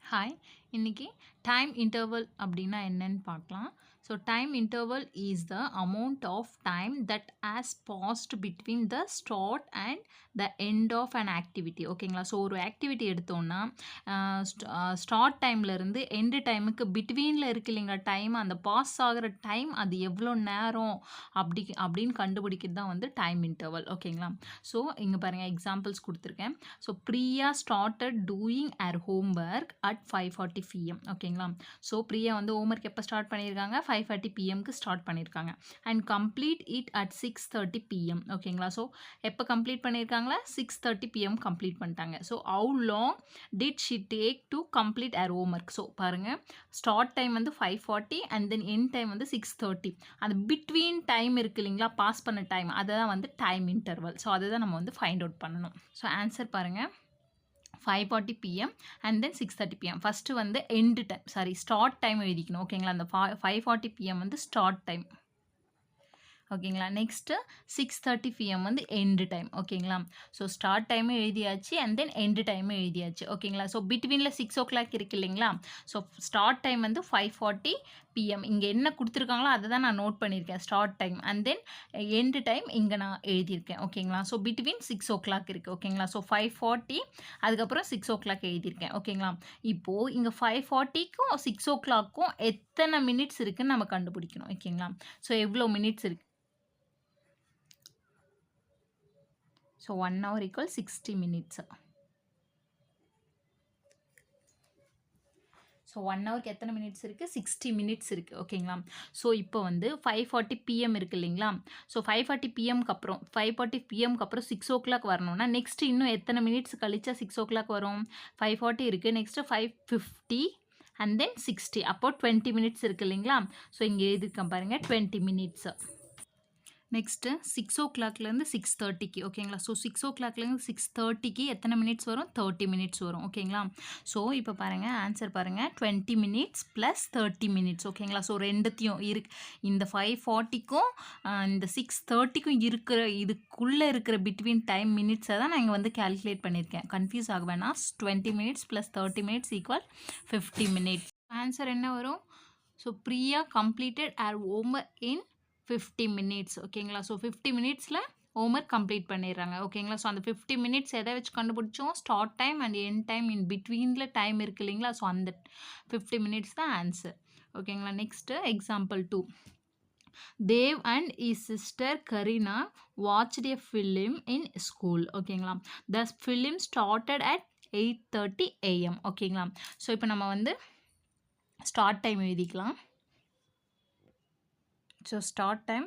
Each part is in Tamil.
ஹாய் இன்னைக்கு டைம் இன்டர்வல் அப்படின்னா என்னன்னு பார்க்கலாம். So time interval is the amount of time that has passed between the start and the end of an activity. ஓகேங்களா? ஸோ ஒரு ஆக்டிவிட்டி எடுத்தோன்னா ஸ்டார்ட் டைம்லேருந்து எண்டு டைமுக்கு பிட்வீனில் இருக்கு இல்லைங்களா டைம், அந்த பாஸ் ஆகிற டைம் அது எவ்வளோ நேரம் அப்படின்னு கண்டுபிடிக்கிறது தான் வந்து டைம் இன்டர்வல். ஓகேங்களா? ஸோ இங்கே பாருங்கள் எக்ஸாம்பிள்ஸ் கொடுத்துருக்கேன். So Priya started doing her homework at 5:40 PM. ஓகேங்களா? ஸோ பிரியா வந்து ஹோம்ஒர்க் எப்போ ஸ்டார்ட் பண்ணியிருக்காங்க? 5:40 PMக்கு ஸ்டார்ட் பண்ணியிருக்காங்க. And complete it at 6:30 PM. ஓகேங்களா? ஸோ எப்போ கம்ப்ளீட் பண்ணியிருக்காங்களா? 6:30 PM கம்ப்ளீட் பண்ணிட்டாங்க. So how long did she take to complete her homework? So பாருங்கள், ஸ்டார்ட் டைம் வந்து 5:40 அண்ட் தென் எண்ட் டைம் வந்து 6:30. அந்த பிட்வீன் டைம் இருக்கு இல்லைங்களா, பாஸ் பண்ண டைம், அதை தான் வந்து டைம் இன்டர்வல். ஸோ அதை தான் நம்ம வந்து ஃபைண்ட் அவுட் பண்ணணும். ஸோ ஆன்சர் பாருங்கள், 5:40 PM and then 6:30 PM. First வந்து எண்டு டைம், ஸ்டார்ட் டைம் எழுதிக்கணும். ஓகேங்களா? அந்த 5:40 PM வந்து ஸ்டார்ட் டைம். ஓகேங்களா? நெக்ஸ்ட்டு 6:30 PM வந்து எண்டு டைம். ஓகேங்களா? ஸோ ஸ்டார்ட் டைமும் எழுதியாச்சு அண்ட் தென் எண்டு டைமும் எழுதியாச்சு. ஓகேங்களா? ஸோ பிட்வீனில் 6 o'clock இருக்கு இல்லைங்களா? ஸோ ஸ்டார்ட் டைம் வந்து 5:40 PM. இங்கே என்ன கொடுத்துருக்காங்களோ அதை தான் நான் நோட் பண்ணியிருக்கேன், start time. And then end time இங்கே நான் எழுதியிருக்கேன். ஓகேங்களா? ஸோ பிட்வீன் 6 o'clock இருக்குது. ஓகேங்களா? ஸோ 5:40 அதுக்கப்புறம் 6 o'clock எழுதியிருக்கேன். ஓகேங்களா? இப்போது இங்கே 5:40க்கும் 6 o'clockக்கும் எத்தனை மினிட்ஸ் இருக்குதுன்னு நம்ம கண்டுபிடிக்கணும். ஓகேங்களா? ஸோ எவ்வளோ மினிட்ஸ் இருக்குது? So 1 hour = 60 minutes. ஸோ 1 ஹவருக்கு எத்தனை மினிட்ஸ் இருக்குது? 60 மினிட்ஸ் இருக்குது. ஓகேங்களா? ஸோ இப்போ வந்து 5:40 PM இருக்குது இல்லைங்களா? ஸோ 5:40 PMக்கு அப்புறம் 5:40 PMக்கு அப்புறம் 6 o'clock வரணும்னா நெக்ஸ்ட் இன்னும் எத்தனை மினிட்ஸ் கழிச்சா 6 o'clock வரும்? 5:40 இருக்குது, நெக்ஸ்ட்டு 5:50 அண்ட் தென் 60. அப்போ 20 மினிட்ஸ் இருக்குது இல்லைங்களா? ஸோ இங்கே எழுதிருக்கேன் பாருங்கள், 20 மினிட்ஸ். நெக்ஸ்ட்டு 6 o'clockலேருந்து 6:30க்கு. ஓகேங்களா? ஸோ 6 o'clockலேருந்து 6:30க்கு எத்தனை மினிட்ஸ் வரும்? 30 மினிட்ஸ் வரும். ஓகேங்களா? ஸோ இப்போ பாருங்கள், ஆன்சர் பாருங்கள், 20 மினிட்ஸ் ப்ளஸ் 30 மினிட்ஸ். ஓகேங்களா? ஸோ ரெண்டுத்தையும் இந்த 5:40க்கும் இந்த 6:30க்கும் இதுக்குள்ளே இருக்கிற பிட்வீன் டைம் மினிட்ஸை தான் நான் இங்கே வந்து கேல்குலேட் பண்ணியிருக்கேன். கன்ஃபியூஸ் ஆக வேணாம். 20 minutes plus 30 minutes equal 50 minutes. Answer என்ன வரும்? So Priya completed her homework in 50 minutes. ஓகேங்களா? ஸோ 50 மினிட்ஸில் ஹோம்ஒர்க் கம்ப்ளீட் பண்ணிடுறாங்க. ஓகேங்களா? ஸோ அந்த 50 மினிட்ஸ் எதை வச்சு கண்டுபிடிச்சோம்? Start time and end time, in பிட்வீனில் டைம் இருக்குது இல்லைங்களா? ஸோ அந்த 50 மினிட்ஸ் தான் ஆன்சர். ஓகேங்களா? Next example 2. Dev and his sister Karina watched a film in school. ஓகேங்களா? The film started at 8:30 AM. ஓகேங்களா? ஸோ இப்போ நம்ம வந்து ஸ்டார்ட் டைம் எழுதிக்கலாம். So start time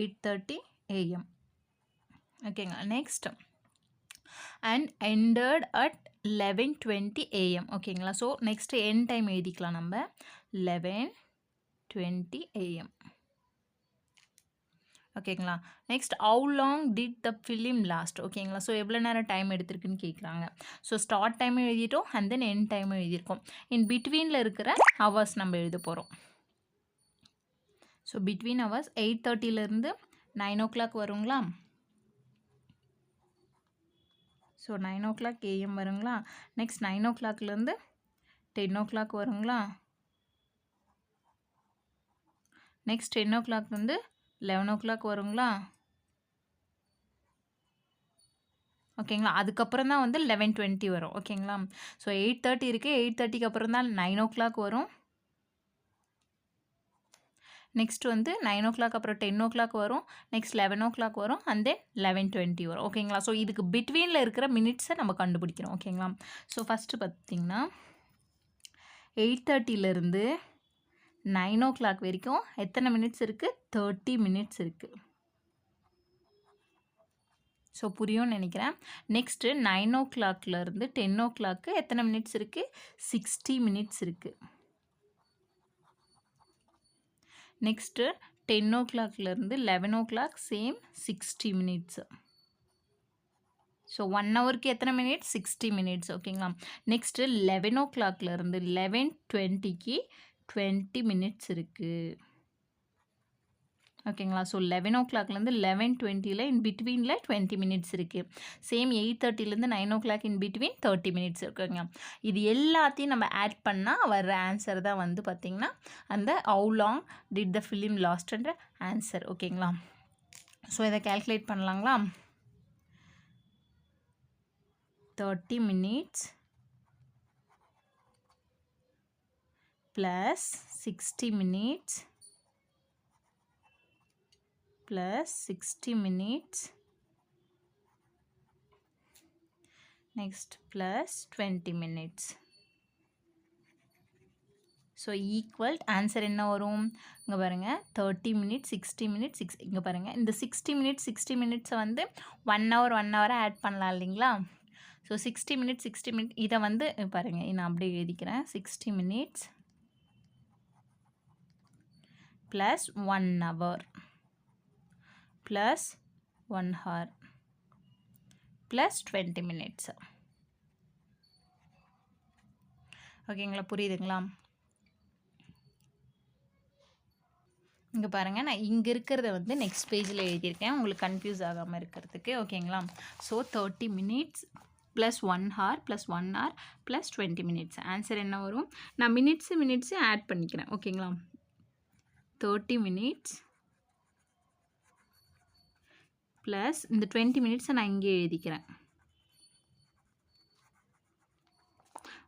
8:30 AM. ஓகேங்களா? Next and ended at 11:20 AM. ஓகேங்களா? ஸோ நெக்ஸ்ட் எண்ட் டைம் எழுதிக்கலாம் நம்ம, 11:20 AM. ஓகேங்களா? Next how long did the film last? ஓகேங்களா? ஸோ எவ்வளோ நேரம் டைம் எடுத்திருக்குன்னு கேட்குறாங்க. ஸோ ஸ்டார்ட் டைமும் எழுதிட்டோம் அண்ட் தென் எண்ட் டைமும் எழுதியிருக்கோம். இன் பிட்வீனில் இருக்கிற ஹவர்ஸ் நம்ம எழுத போகிறோம். ஸோ பிட்வீன் ஹவர்ஸ் 8:30லேருந்து 9 o'clock வருங்களா? ஸோ 9 o'clock AM வருங்களா? நெக்ஸ்ட் 9 o'clockலேருந்து 10 o'clock வருங்களா? நெக்ஸ்ட் 10 o'clockலேருந்து 11 o'clock வருங்களா? ஓகேங்களா? அதுக்கப்புறம் தான் வந்து 11:20 வரும். ஓகேங்களா? ஸோ 8:30 இருக்குது, 8:30க்கு அப்புறம் தான் 9 o'clock வரும். நெக்ஸ்ட் வந்து 9 o'clock அப்புறம் 10 o'clock வரும். நெக்ஸ்ட் 11 o'clock வரும் அண்ட் தென் 11:20 வரும். ஓகேங்களா? ஸோ இதுக்கு பிட்வீனில் இருக்கிற மினிட்ஸை நம்ம கண்டுபிடிக்கிறோம். ஓகேங்களா? ஸோ ஃபஸ்ட்டு பார்த்திங்கன்னா 8:30லேருந்து 9 o'clock வரைக்கும் எத்தனை மினிட்ஸ் இருக்குது? 30 மினிட்ஸ் இருக்குது. ஸோ புரியும்னு நினைக்கிறேன். நெக்ஸ்ட்டு 9 o'clockலேருந்து 10 o'clock எத்தனை மினிட்ஸ் இருக்குது? 60 மினிட்ஸ் இருக்குது. நெக்ஸ்ட்டு 10 o'clockலேருந்து 11 o'clock சேம் 60 மினிட்ஸ். ஸோ 1 ஹவருக்கு எத்தனை மினிட்ஸ்? 60 மினிட்ஸ். ஓகேங்களா? நெக்ஸ்ட்டு 11 o'clockலேருந்து 11:20க்கு 20 மினிட்ஸ் இருக்குது. ஓகேங்களா. ஸோ 11 ஓ கிளாக்லேருந்து 11:20 இன் பிட்வீனில் 20 மினிட்ஸ் இருக்குது. சேம் 8:30லேருந்து 9 o'clock in between 30 minutes இருக்குங்க. இது எல்லாத்தையும் நம்ம ஆட் பண்ணால் வர்ற ஆன்சர் தான் வந்து பார்த்திங்கன்னா அந்த how long did the film லாஸ்ட்ன்ற ஆன்சர். ஓகேங்களா. ஸோ இதை கால்குலேட் பண்ணலாங்களா. 30 minutes plus 60 minutes plus 60 minutes next plus 20 minutes. So equal answer என்ன வரும் இங்கே பாருங்கள் 30 மினிட்ஸ் 60 மினிட்ஸ் இங்கே பாருங்கள் இந்த 60 மினிட்ஸை வந்து 1 ஹவர் ஆட் பண்ணலாம் இல்லைங்களா. ஸோ 60 மினிட்ஸ் இதை வந்து பாருங்கள் நான் அப்படியே எழுதிக்கிறேன். 60 minutes plus 1 hour plus 1 hour plus 20 minutes. ஓகேங்களா, புரியுதுங்களா. இங்கே பாருங்கள் நான் இங்கே இருக்கிறத வந்து நெக்ஸ்ட் பேஜில் எழுதியிருக்கேன் உங்களுக்கு கன்ஃபியூஸ் ஆகாமல் இருக்கிறதுக்கு. ஓகேங்களா. So 30 minutes plus 1 hour plus 1 hour plus 20 minutes answer என்ன வரும். நான் மினிட்ஸு ஆட் பண்ணிக்கிறேன். ஓகேங்களா. 30 மினிட்ஸ் ப்ளஸ் இந்த 20 மினிட்ஸை நான் இங்கே எழுதிக்கிறேன்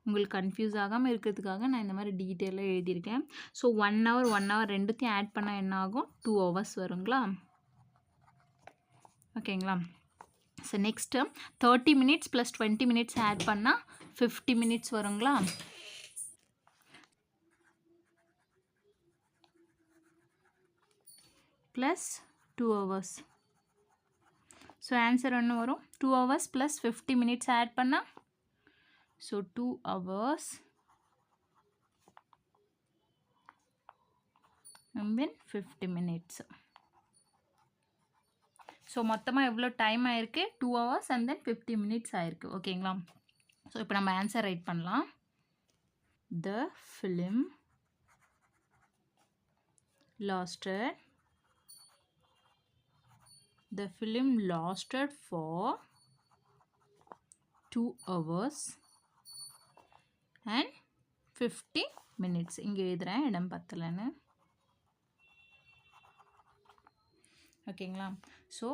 உங்களுக்கு கன்ஃபியூஸ் ஆகாமல் இருக்கிறதுக்காக நான் இந்த மாதிரி டீட்டெயிலாக எழுதியிருக்கேன். ஸோ 1 hour ரெண்டுத்தையும் ஆட் பண்ணால் என்ன ஆகும் 2 hours வருங்களா. ஓகேங்களா. So next 30 minutes plus 20 minutes add பண்ணால் 50 மினிட்ஸ் வருங்களா. Plus 2 hours. ஸோ ஆன்சர் ஒன்று வரும் 2 hours ப்ளஸ் 50 மினிட்ஸ் ஆட் பண்ணால் so 2 hours and then 50 minutes. So மொத்தமாக எவ்வளோ டைம் ஆயிருக்கு 2 hours and then 50 minutes ஆயிருக்கு. ஓகேங்களா. ஸோ இப்போ நம்ம ஆன்சர் ரைட் பண்ணலாம். The film lasted for 2 hours and 50 minutes. இங்கே எழுதுகிறேன் இடம் பத்தலைன்னு. ஓகேங்களா. So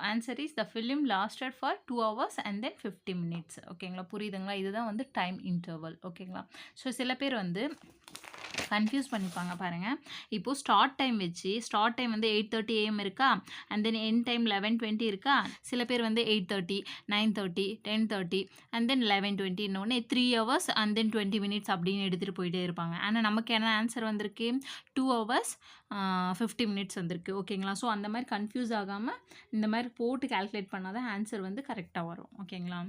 answer is the film lasted for 2 hours and then 50 minutes. ஓகேங்களா, புரியுதுங்களா. இதுதான் வந்து டைம் இன்டர்வல். ஓகேங்களா. ஸோ சில பேர் வந்து கன்ஃபியூஸ் பண்ணிப்பாங்க பாருங்கள். இப்போது ஸ்டார்ட் டைம் வந்து 8:30 AM இருக்கா அண்ட் தென் எண்ட் டைம் 11:20 இருக்கா. சில பேர் வந்து 8:30 9:30 10:30 அண்ட் தென் 11:20 இன்னொன்று 3 hours அண்ட் தென் 20 minutes அப்படின்னு எடுத்துகிட்டு போயிட்டே இருப்பாங்க. ஆனால் நமக்கு என்ன ஆன்சர் வந்திருக்கு 2 hours 50 minutes வந்திருக்கு. ஓகேங்களா. ஸோ அந்த மாதிரி கன்ஃபியூஸ் ஆகாமல் இந்த மாதிரி போட்டு கால்குலேட் பண்ணால் தான் ஆன்சர் வந்து கரெக்டாக வரும். ஓகேங்களா.